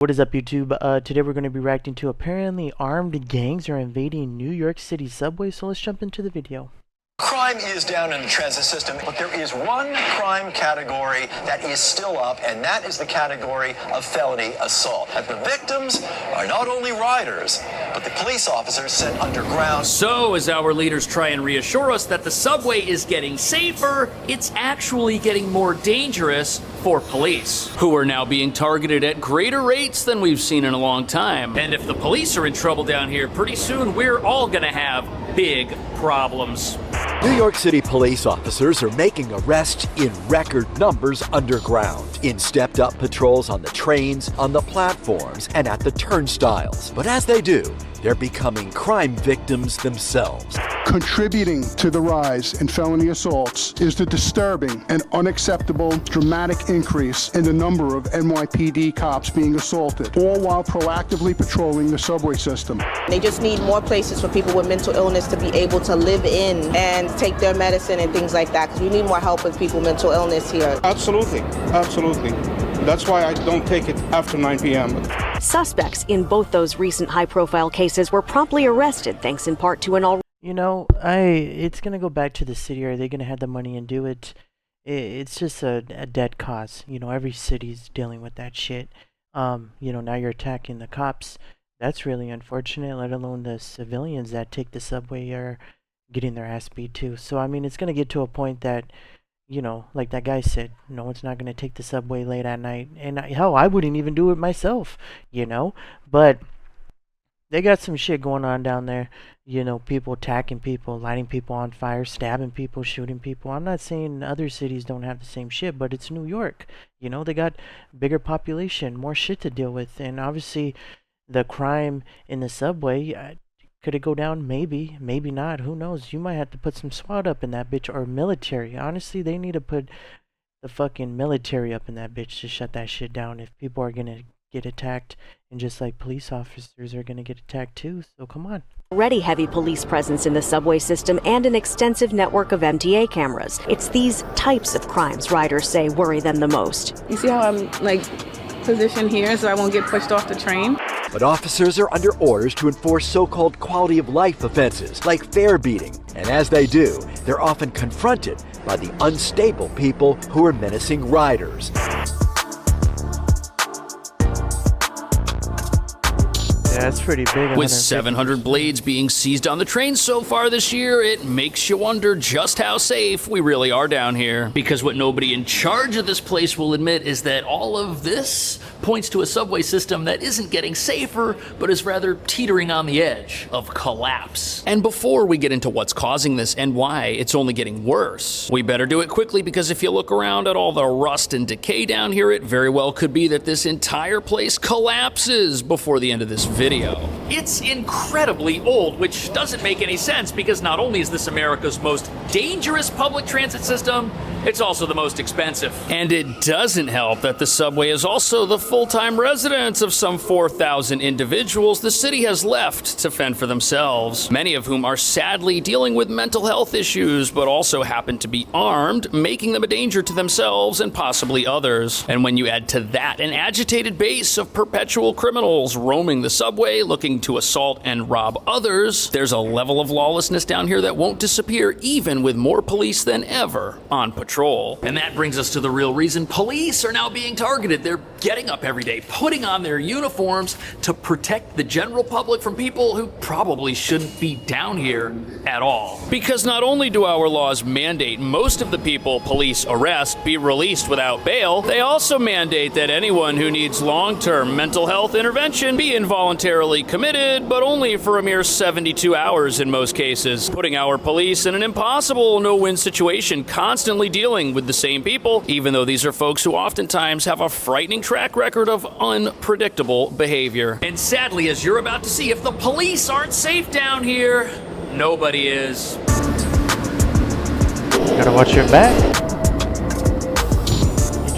What is up, YouTube? Today we're going to be reacting to apparently armed gangs are invading New York City subway, so let's jump into the video. Crime is down in the transit system, but there is one crime category that is still up, and that is the category of felony assault. And the victims are not only riders, but the police officers sent underground. So, as our leaders try and reassure us that the subway is getting safer, it's actually getting more dangerous for police, who are now being targeted at greater rates than we've seen in a long time. And if the police are in trouble down here, pretty soon we're all gonna have big problems. New York City police officers are making arrests in record numbers underground, in stepped-up patrols on the trains, on the platforms, and at the turnstiles. But as they do, they're becoming crime victims themselves. Contributing to the rise in felony assaults is the disturbing and unacceptable dramatic increase in the number of NYPD cops being assaulted, all while proactively patrolling the subway system. They just need more places for people with mental illness to be able to live in and take their medicine and things like that, because we need more help with people with mental illness here. Absolutely, absolutely. That's why I don't take it after 9 p.m. Suspects in both those recent high-profile cases were promptly arrested, thanks in part to an already... You know, it's going to go back to the city. Are they going to have the money and do it? It's just a dead cause. You know, every city's dealing with that shit. You know, now you're attacking the cops. That's really unfortunate, let alone the civilians that take the subway are getting their ass beat too. So, I mean, it's going to get to a point that, you know, like that guy said, no one's not going to take the subway late at night. And hell, I wouldn't even do it myself, you know. But they got some shit going on down there. You know, people attacking people, lighting people on fire, stabbing people, shooting people. I'm not saying other cities don't have the same shit, but it's New York. You know, they got bigger population, more shit to deal with. And obviously, the crime in the subway, could it go down? Maybe, maybe not. Who knows? You might have to put some SWAT up in that bitch, or military. Honestly, they need to put the fucking military up in that bitch to shut that shit down if people are gonna get attacked, and just like police officers are gonna get attacked too. So come on. Already heavy police presence in the subway system and an extensive network of MTA cameras. It's these types of crimes riders say worry them the most. You see how I'm like positioned here so I won't get pushed off the train? But officers are under orders to enforce so-called quality of life offenses like fare beating. And as they do, they're often confronted by the unstable people who are menacing riders. Yeah, that's pretty big. With 700 blades being seized on the train so far this year, it makes you wonder just how safe we really are down here. Because what nobody in charge of this place will admit is that all of this points to a subway system that isn't getting safer, but is rather teetering on the edge of collapse. And before we get into what's causing this and why it's only getting worse, we better do it quickly, because if you look around at all the rust and decay down here, it very well could be that this entire place collapses before the end of this video. It's incredibly old, which doesn't make any sense, because not only is this America's most dangerous public transit system, it's also the most expensive. And it doesn't help that the subway is also the full-time residence of some 4,000 individuals the city has left to fend for themselves, many of whom are sadly dealing with mental health issues, but also happen to be armed, making them a danger to themselves and possibly others. And when you add to that an agitated base of perpetual criminals roaming the subway looking to assault and rob others, there's a level of lawlessness down here that won't disappear even with more police than ever on patrol. And that brings us to the real reason police are now being targeted. They're getting up every day, putting on their uniforms to protect the general public from people who probably shouldn't be down here at all. Because not only do our laws mandate most of the people police arrest be released without bail, they also mandate that anyone who needs long-term mental health intervention be involuntarily committed, but only for a mere 72 hours in most cases, putting our police in an impossible no-win situation, constantly dealing with the same people, even though these are folks who oftentimes have a frightening track record of unpredictable behavior. And sadly, as you're about to see, if the police aren't safe down here, nobody is. Gotta watch your back.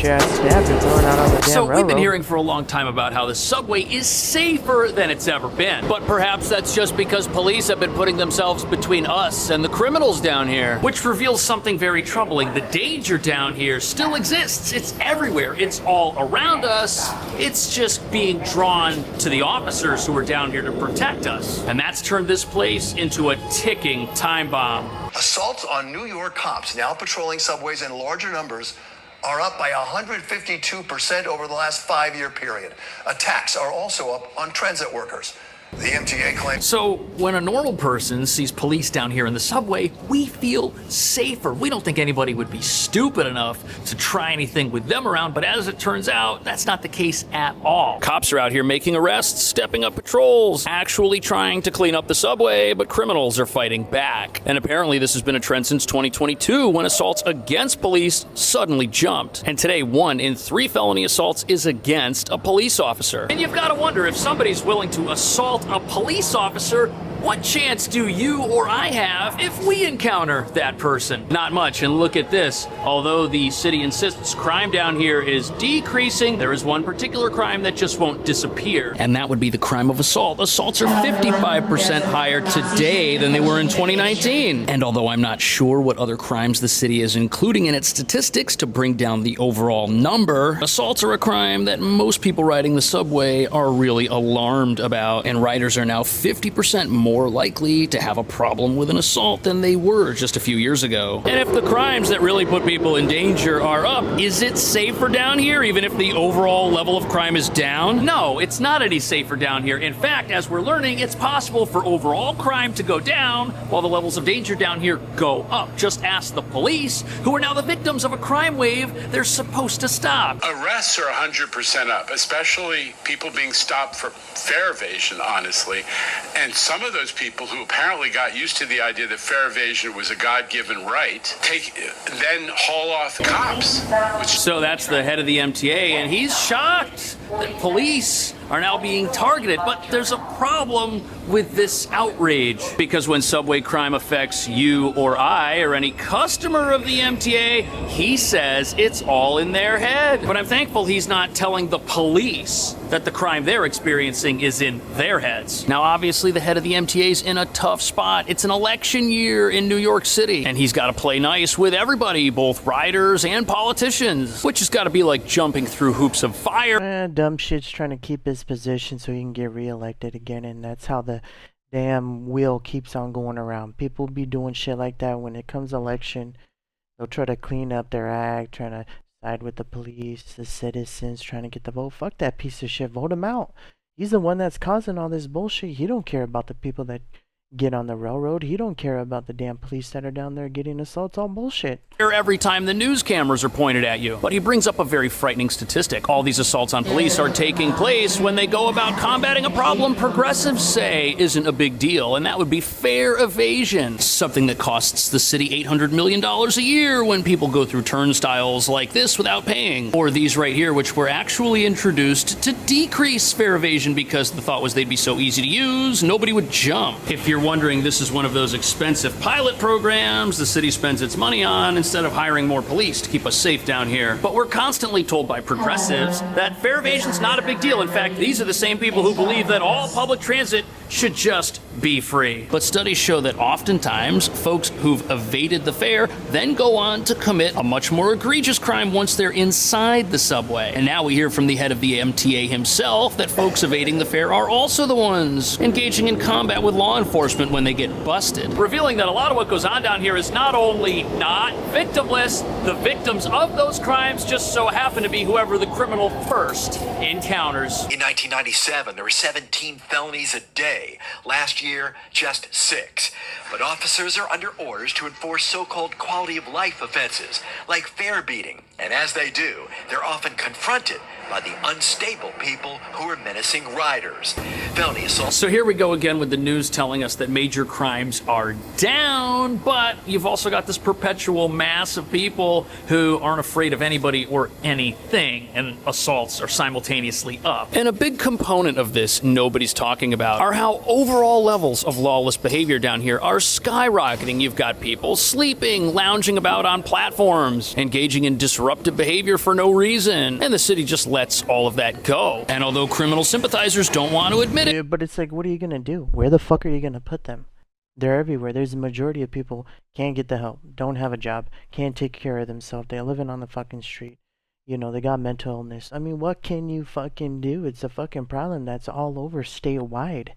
get your ass stabbed or thrown out on the damn So railroad. we've been hearing for a long time about how the subway is safer than it's ever been. But perhaps that's just because police have been putting themselves between us and the criminals down here, which reveals something very troubling. The danger down here still exists. It's everywhere. It's all around us. It's just being drawn to the officers who are down here to protect us. And that's turned this place into a ticking time bomb. Assaults on New York cops now patrolling subways in larger numbers are up by 152% over the last 5-year period. Attacks are also up on transit workers. The MTA claims. So when a normal person sees police down here in the subway, we feel safer. We don't think anybody would be stupid enough to try anything with them around, but as it turns out, that's not the case at all. Cops are out here making arrests, stepping up patrols, actually trying to clean up the subway, but criminals are fighting back. And apparently this has been a trend since 2022 when assaults against police suddenly jumped. And today, 1 in 3 felony assaults is against a police officer. And you've got to wonder, if somebody's willing to assault a police officer, what chance do you or I have if we encounter that person? Not much, and look at this. Although the city insists crime down here is decreasing, there is one particular crime that just won't disappear, and that would be the crime of assault. Assaults are 55% higher today than they were in 2019. And although I'm not sure what other crimes the city is including in its statistics to bring down the overall number, assaults are a crime that most people riding the subway are really alarmed about, and riders are now 50% more likely to have a problem with an assault than they were just a few years ago. And if the crimes that really put people in danger are up, is it safer down here even if the overall level of crime is down? No, it's not any safer down here. In fact, as we're learning, it's possible for overall crime to go down while the levels of danger down here go up. Just ask the police, who are now the victims of a crime wave they're supposed to stop. Arrests are 100% up, especially people being stopped for fare evasion, honestly. And some of those people who apparently got used to the idea that fare evasion was a God-given right, then haul off cops. So that's the head of the MTA, and he's shocked that police are now being targeted. But there's a problem with this outrage, because when subway crime affects you or I or any customer of the MTA, he says it's all in their head. But I'm thankful he's not telling the police that the crime they're experiencing is in their heads. Now, obviously, the head of the MTA's in a tough spot. It's an election year in New York City, and he's got to play nice with everybody, both riders and politicians, which has got to be like jumping through hoops of fire. Dumb shit's trying to keep his position so he can get reelected again, and that's how the damn wheel keeps on going around. People be doing shit like that when it comes election. They'll try to clean up their act, trying to side with the police, the citizens, trying to get the vote. Fuck that piece of shit. Vote him out. He's the one that's causing all this bullshit. He don't care about the people that get on the railroad. He don't care about the damn police that are down there getting assaults. All bullshit. Every time the news cameras are pointed at you. But he brings up a very frightening statistic. All these assaults on police are taking place when they go about combating a problem progressives say isn't a big deal, and that would be fare evasion, something that costs the city $800 million a year when people go through turnstiles like this without paying. Or these right here, which were actually introduced to decrease fare evasion because the thought was they'd be so easy to use, nobody would jump. If you're wondering, this is one of those expensive pilot programs the city spends its money on instead of hiring more police to keep us safe down here. But we're constantly told by progressives that fare evasion's not a big deal. In fact, these are the same people who believe that all public transit should just be free. But studies show that oftentimes folks who've evaded the fare then go on to commit a much more egregious crime once they're inside the subway. And now we hear from the head of the MTA himself that folks evading the fare are also the ones engaging in combat with law enforcement when they get busted, revealing that a lot of what goes on down here is not only not victimless, the victims of those crimes just so happen to be whoever the criminal first encounters. In 1997, there were 17 felonies a day. Last year, just 6. But officers are under orders to enforce so-called quality of life offenses, like fare beating. And as they do, they're often confronted by the unstable people who are menacing riders. Felony assault. So here we go again with the news telling us that major crimes are down, but you've also got this perpetual mass of people who aren't afraid of anybody or anything, and assaults are simultaneously up. And a big component of this nobody's talking about are how overall levels of lawless behavior down here are skyrocketing. You've got people sleeping, lounging about on platforms, engaging in disruptive behavior for no reason, and the city just lets all of that go. And although criminal sympathizers don't want to admit it, Yeah, but it's like, what are you gonna do? Where the fuck are you gonna put them? They're everywhere. There's a majority of people can't get the help, don't have a job, can't take care of themselves. They're living on the fucking street. You know, they got mental illness. I mean, what can you fucking do? It's a fucking problem that's all over statewide.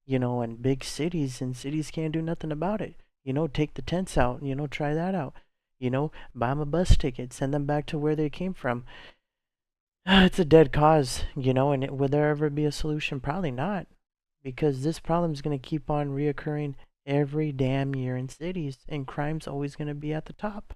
You know, and big cities, and cities can't do nothing about it. You know, take the tents out. You know, try that out. You know, buy them a bus ticket, send them back to where they came from. It's a dead cause, you know, and will there ever be a solution? Probably not, because this problem is going to keep on reoccurring every damn year in cities, and crime's always going to be at the top.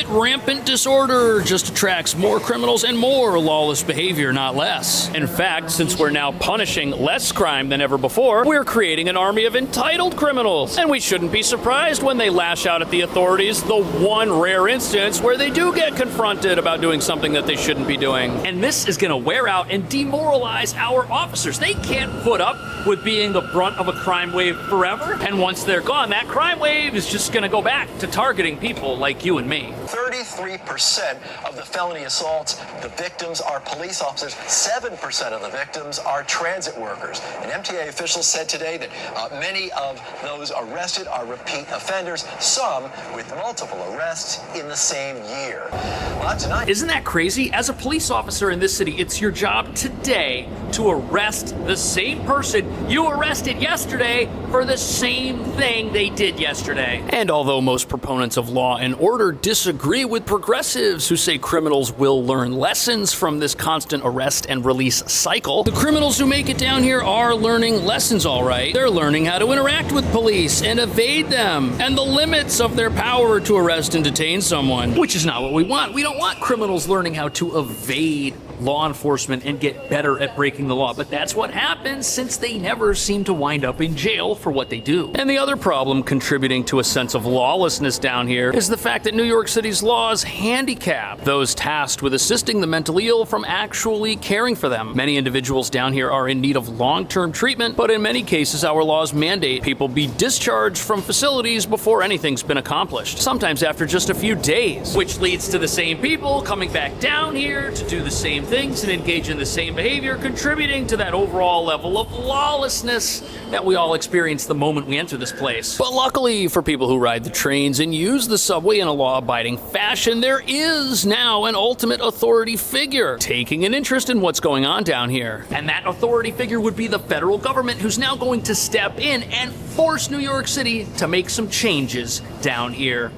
rampant disorder just attracts more criminals and more lawless behavior, not less. In fact, since we're now punishing less crime than ever before, we're creating an army of entitled criminals. And we shouldn't be surprised when they lash out at the authorities the one rare instance where they do get confronted about doing something that they shouldn't be doing. And this is going to wear out and demoralize our officers. They can't put up with being the brunt of a crime wave forever. And once they're gone, that crime wave is just going to go back to targeting people like you and me. 33% of the felony assaults, the victims are police officers. 7% of the victims are transit workers. And MTA officials said today that many of those arrested are repeat offenders, some with multiple arrests in the same year. Well, tonight. Isn't that crazy? As a police officer in this city, it's your job today to arrest the same person you arrested yesterday for the same thing they did yesterday. And although most proponents of law and order disagree with progressives who say criminals will learn lessons from this constant arrest and release cycle, the criminals who make it down here are learning lessons, all right. They're learning how to interact with police and evade them and the limits of their power to arrest and detain someone, which is not what we want. We don't want criminals learning how to evade law enforcement and get better at breaking the law, but that's what happens since they never seem to wind up in jail for what they do. And the other problem contributing to a sense of lawlessness down here is the fact that New York City's laws handicap those tasked with assisting the mentally ill from actually caring for them. Many individuals down here are in need of long-term treatment, but in many cases our laws mandate people be discharged from facilities before anything's been accomplished, sometimes after just a few days, which leads to the same people coming back down here to do the same things and engage in the same behavior, contributing to that overall level of lawlessness that we all experience the moment we enter this place. But luckily for people who ride the trains and use the subway in a law-abiding fashion, there is now an ultimate authority figure taking an interest in what's going on down here. And that authority figure would be the federal government, who's now going to step in and force New York City to make some changes down here.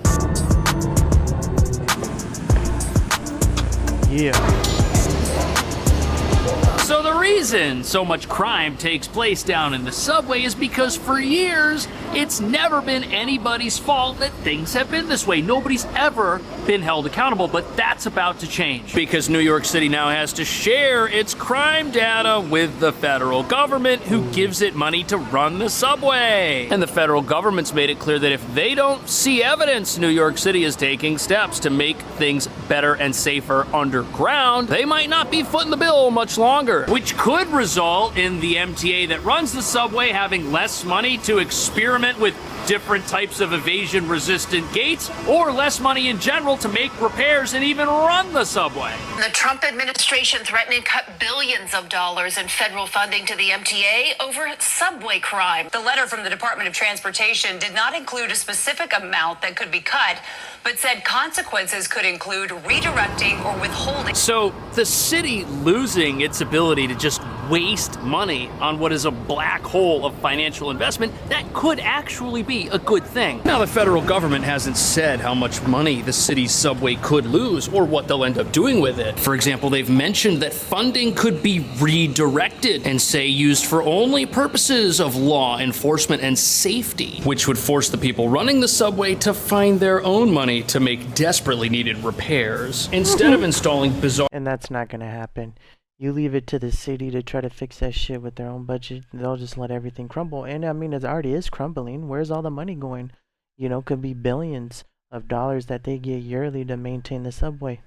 Yeah. So the reason so much crime takes place down in the subway is because for years, it's never been anybody's fault that things have been this way. Nobody's ever been held accountable, but that's about to change. Because New York City now has to share its crime data with the federal government, who gives it money to run the subway. And the federal government's made it clear that if they don't see evidence New York City is taking steps to make things better and safer underground, they might not be footing the bill much longer. cheaper, which could result in the MTA that runs the subway having less money to experiment with different types of evasion-resistant gates, or less money in general to make repairs and even run the subway. The Trump administration threatening to cut billions of dollars in federal funding to the MTA over subway crime. The letter from the Department of Transportation did not include a specific amount that could be cut, but said consequences could include redirecting or withholding. So the city losing its ability to just waste money on what is a black hole of financial investment, that could actually be a good thing. Now, the federal government hasn't said how much money the city's subway could lose or what they'll end up doing with it. For example, they've mentioned that funding could be redirected and, say, used for only purposes of law enforcement and safety, which would force the people running the subway to find their own money to make desperately needed repairs instead of installing bizarre. And that's not gonna happen. You leave it to the city to try to fix that shit with their own budget. They'll just let everything crumble. And I mean, it already is crumbling. Where's all the money going? You know, could be billions of dollars that they get yearly to maintain the subway.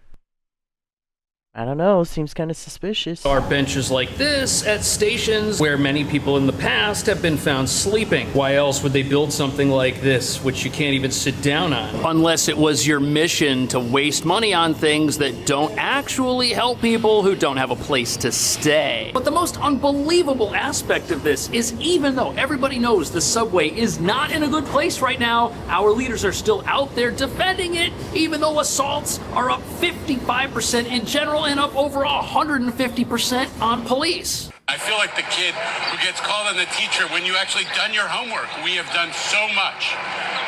I don't know, seems kind of suspicious. Are benches like this at stations where many people in the past have been found sleeping. Why else would they build something like this, which you can't even sit down on? Unless it was your mission to waste money on things that don't actually help people who don't have a place to stay. But the most unbelievable aspect of this is, even though everybody knows the subway is not in a good place right now, our leaders are still out there defending it, even though assaults are up 55% in general and up over 150% on police. I feel like the kid who gets called on the teacher when you actually done your homework. We have done so much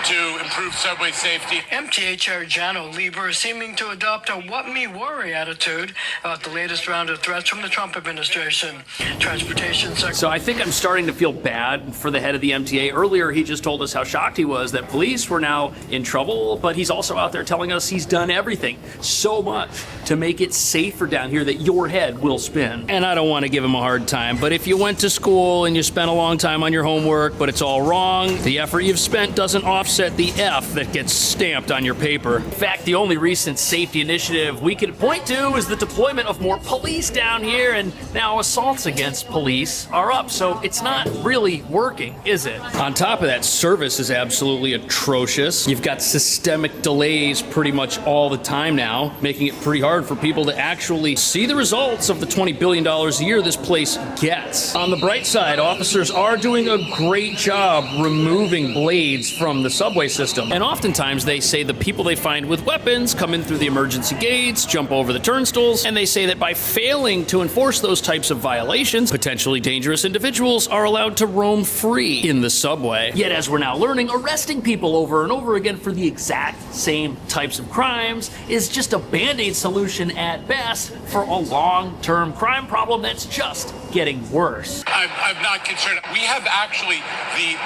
to improve subway safety. MTA Chair Jano Lieber is seeming to adopt a what me worry attitude about the latest round of threats from the Trump administration. Transportation Secretary. So I think I'm starting to feel bad for the head of the MTA. Earlier, he just told us how shocked he was that police were now in trouble, but he's also out there telling us he's done everything so much to make it safer down here that your head will spin. And I don't want to give him a hard time, but if you went to school and you spent a long time on your homework, but it's all wrong, the effort you've spent doesn't offset the F that gets stamped on your paper. In fact, the only recent safety initiative we can point to is the deployment of more police down here, and now assaults against police are up, so it's not really working, is it? On top of that, service is absolutely atrocious. You've got systemic delays pretty much all the time now, making it pretty hard for people to actually see the results of the $20 billion a year this place gets. On the bright side, officers are doing a great job removing blades from the subway system. And oftentimes they say the people they find with weapons come in through the emergency gates, jump over the turnstiles, and they say that by failing to enforce those types of violations, potentially dangerous individuals are allowed to roam free in the subway. Yet, as we're now learning, arresting people over and over again for the exact same types of crimes is just a band-aid solution at best for a long-term crime problem that's just getting worse. I'm not concerned. We have actually the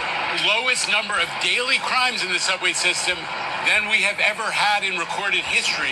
lowest number of daily crimes in the subway system than we have ever had in recorded history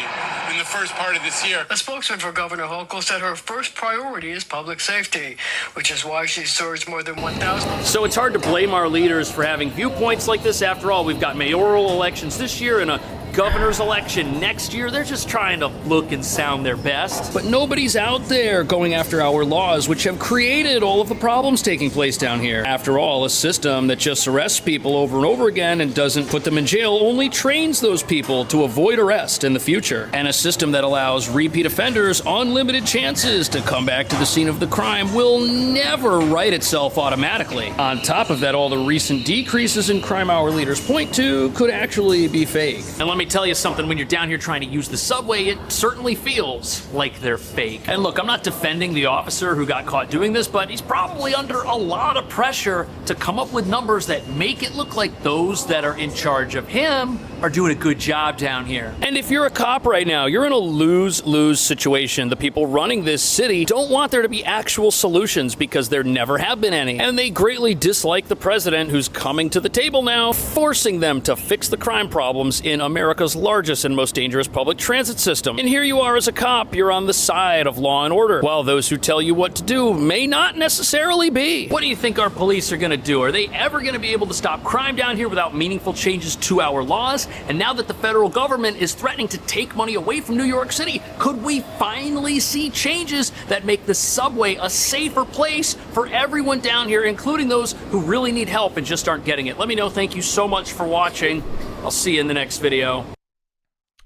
in the first part of this year. A spokesman for Governor Hochul said her first priority is public safety, which is why she surged more than 1,000. So it's hard to blame our leaders for having viewpoints like this. After all, we've got mayoral elections this year and a governor's election next year. They're just trying to look and sound their best. But nobody's out there going after our laws, which have created all of the problems taking place down here. After all, a system that just arrests people over and over again and doesn't put them in jail only trains those people to avoid arrest in the future. And a system that allows repeat offenders unlimited chances to come back to the scene of the crime will never right itself automatically. On top of that, all the recent decreases in crime our leaders point to could actually be fake. And let me tell you something, when you're down here trying to use the subway, it certainly feels like they're fake. And look, I'm not defending the officer who got caught doing this, but he's probably under a lot of pressure to come up with numbers that make it look like those that are in charge of him are doing a good job down here. And if you're a cop right now, you're in a lose-lose situation. The people running this city don't want there to be actual solutions because there never have been any. And they greatly dislike the president who's coming to the table now, forcing them to fix the crime problems in America's largest and most dangerous public transit system. And here you are as a cop, you're on the side of law and order, while those who tell you what to do may not necessarily be. What do you think our police are going to do? Are they ever going to be able to stop crime down here without meaningful changes to our laws? And now that the federal government is threatening to take money away from New York City, could we finally see changes that make the subway a safer place for everyone down here, including those who really need help and just aren't getting it? Let me know. Thank you so much for watching. I'll see you in the next video.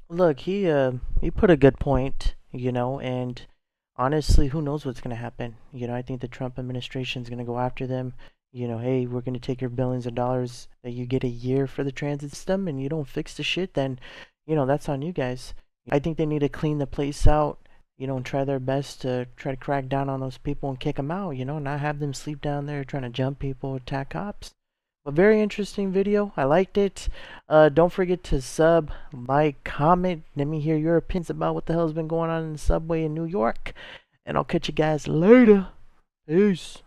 Look, he put a good point, and honestly, who knows what's going to happen? I think the Trump administration is going to go after them. Hey, we're going to take your billions of dollars that you get a year for the transit system and you don't fix the shit, then, that's on you guys. I think they need to clean the place out, and try their best to try to crack down on those people and kick them out, not have them sleep down there trying to jump people, attack cops. A very interesting video. I liked it. Don't forget to sub, like, comment. Let me hear your opinions about what the hell has been going on in the subway in New York. And I'll catch you guys later. Peace.